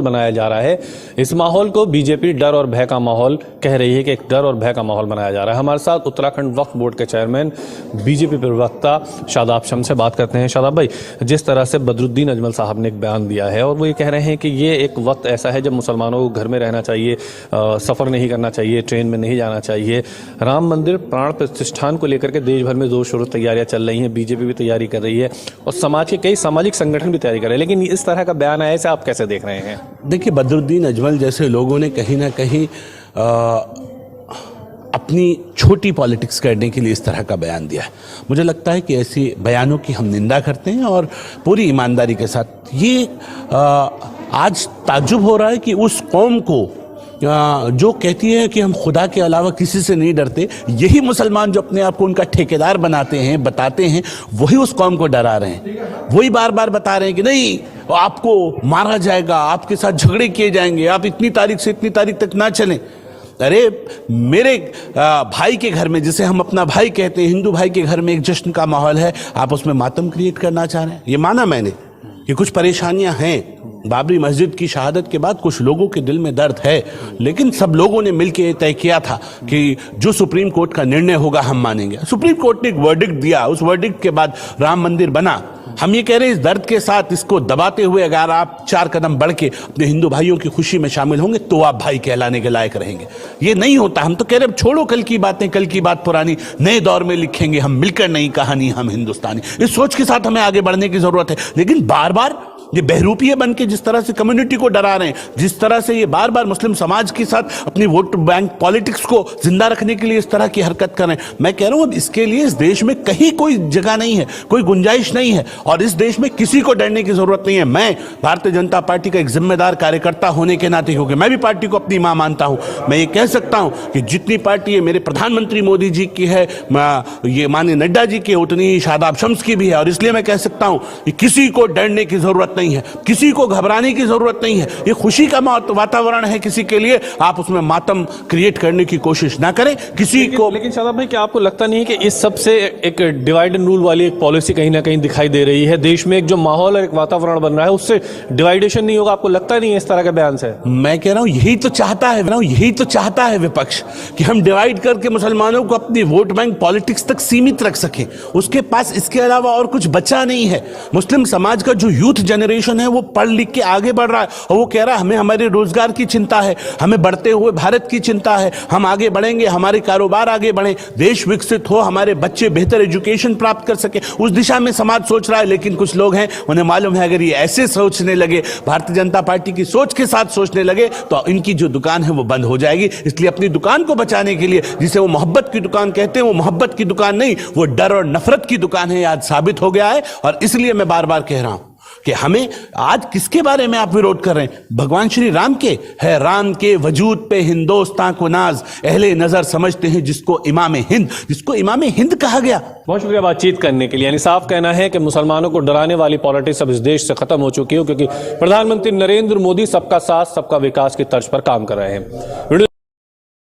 बनाया जा रहा है। इस माहौल को बीजेपी डर और भय का माहौल कह रही है कि एक डर और भय का माहौल बनाया जा रहा है। हमारे साथ उत्तराखंड वक्फ बोर्ड के चेयरमैन बीजेपी प्रवक्ता शादाब शम्स से बात करते हैं। शादाब भाई, जिस तरह से बदरुद्दीन अजमल साहब ने एक बयान दिया है और वो ये कह रहे हैं कि ये एक वक्त ऐसा है जब मुसलमानों को घर में रहना चाहिए, सफ़र नहीं करना चाहिए, ट्रेन में नहीं जाना चाहिए। राम मंदिर प्राण प्रतिष्ठान को लेकर के देश भर में जोर शोर तैयारियां चल रही हैं, बीजेपी भी तैयारी कर रही है और समाज के कई सामाजिक संगठन भी तैयारी कर रहे हैं, लेकिन इस तरह का बयान आया, इसे आप कैसे देख रहे हैं? देखिए, बदरुद्दीन अजमल जैसे लोगों ने कहीं ना कहीं अपनी छोटी पॉलिटिक्स करने के लिए इस तरह का बयान दिया है। मुझे लगता है कि ऐसी बयानों की हम निंदा करते हैं और पूरी ईमानदारी के साथ ये आज ताज्जुब हो रहा है कि उस कौम को जो कहती है कि हम खुदा के अलावा किसी से नहीं डरते, यही मुसलमान जो अपने आप को उनका ठेकेदार बनाते हैं, बताते हैं, वही उस कौम को डरा रहे हैं। वही बार बार बता रहे हैं कि नहीं, आपको मारा जाएगा, आपके साथ झगड़े किए जाएंगे, आप इतनी तारीख से इतनी तारीख तक ना चलें। अरे मेरे भाई के घर में, जिसे हम अपना भाई कहते हैं, हिंदू भाई के घर में एक जश्न का माहौल है, आप उसमें मातम क्रिएट करना चाह रहे हैं। ये माना मैंने कि कुछ परेशानियां हैं, बाबरी मस्जिद की शहादत के बाद कुछ लोगों के दिल में दर्द है, लेकिन सब लोगों ने मिलकर तय किया था कि जो सुप्रीम कोर्ट का निर्णय होगा हम मानेंगे। सुप्रीम कोर्ट ने एक वर्डिक्ट दिया, उस वर्डिक्ट के बाद राम मंदिर बना। हम ये कह रहे हैं, इस दर्द के साथ इसको दबाते हुए अगर आप 4 कदम बढ़ के अपने हिंदू भाइयों की खुशी में शामिल होंगे तो आप भाई कहलाने के लायक रहेंगे। ये नहीं होता। हम तो कह रहे हैं, छोड़ो कल की बातें, कल की बात पुरानी, नए दौर में लिखेंगे हम मिलकर नई कहानी, हम हिंदुस्तानी। इस सोच के साथ हमें आगे बढ़ने की जरूरत है। लेकिन बार बार ये बहरूपिये बन के जिस तरह से कम्युनिटी को डरा रहे हैं, जिस तरह से ये बार बार मुस्लिम समाज के साथ अपनी वोट बैंक पॉलिटिक्स को जिंदा रखने के लिए इस तरह की हरकत कर रहे हैं, मैं कह रहा हूं अब इसके लिए इस देश में कहीं कोई जगह नहीं है, कोई गुंजाइश नहीं है और इस देश में किसी को डरने की जरूरत नहीं है। मैं भारतीय जनता पार्टी का एक जिम्मेदार कार्यकर्ता होने के नाते, क्योंकि मैं भी पार्टी को अपनी मां मानता हूं, मैं ये कह सकता हूं कि जितनी पार्टी है मेरे प्रधानमंत्री मोदी जी की है, ये माननीय नड्डा जी की, उतनी ही शादाब शम्स की भी है। और इसलिए मैं कह सकता हूं कि किसी को डरने की जरूरत नहीं है, किसी को घबराने की जरूरत नहीं है। ये खुशी का वातावरण है किसी के लिए, आप उसमें मातम क्रिएट करने की कोशिश ना करें किसी को। लेकिन शादाब भाई, क्या आपको लगता नहीं है कि इस सब से एक डिवाइड एंड रूल वाली एक पॉलिसी कहीं ना कहीं दिखाई दे रही है? देश में एक जो माहौल और एक वातावरण बन रहा है, उससे डिवाइडेशन नहीं होगा? आपको लगता नहीं है इस तरह के बयान से? मैं कह रहा हूं यही तो चाहता है विपक्ष, कि हम डिवाइड करके मुसलमानों को अपनी वोट बैंक पॉलिटिक्स तक सीमित रख सकें। उसके पास इसके अलावा और कुछ बचा नहीं है। मुस्लिम समाज का जो यूथ जनरेशन है वो पढ़ लिख के आगे बढ़ रहा है और वो कह रहा है हमें हमारे रोजगार की चिंता है, हमें बढ़ते हुए भारत की चिंता है, हम आगे बढ़ेंगे, हमारे कारोबार आगे बढ़े, देश विकसित हो, हमारे बच्चे बेहतर एजुकेशन प्राप्त कर सके, उस दिशा में समाज सोच रहा है। लेकिन कुछ लोग हैं, उन्हें मालूम है अगर ये ऐसे सोचने लगे, भारतीय जनता पार्टी की सोच के साथ सोचने लगे, तो इनकी जो दुकान है वो बंद हो जाएगी। इसलिए अपनी दुकान को बचाने के लिए, जिसे वो मोहब्बत की दुकान कहते हैं, वो मोहब्बत की दुकान नहीं, वो डर और नफरत की दुकान है, आज साबित हो गया है। और इसलिए मैं बार बार कह रहा हूं कि हमें आज किसके बारे में आप विरोध कर रहे हैं? भगवान श्री राम के है, राम के वजूद पे हिंदुस्तान को नाज, अहले नजर समझते हैं जिसको इमाम हिंद कहा गया। बहुत शुक्रिया बातचीत करने के लिए। यानी साफ कहना है कि मुसलमानों को डराने वाली पॉलिटिक्स अब इस देश से खत्म हो चुकी है, क्योंकि प्रधानमंत्री नरेंद्र मोदी सबका साथ सबका विकास की तर्ज पर काम कर रहे हैं।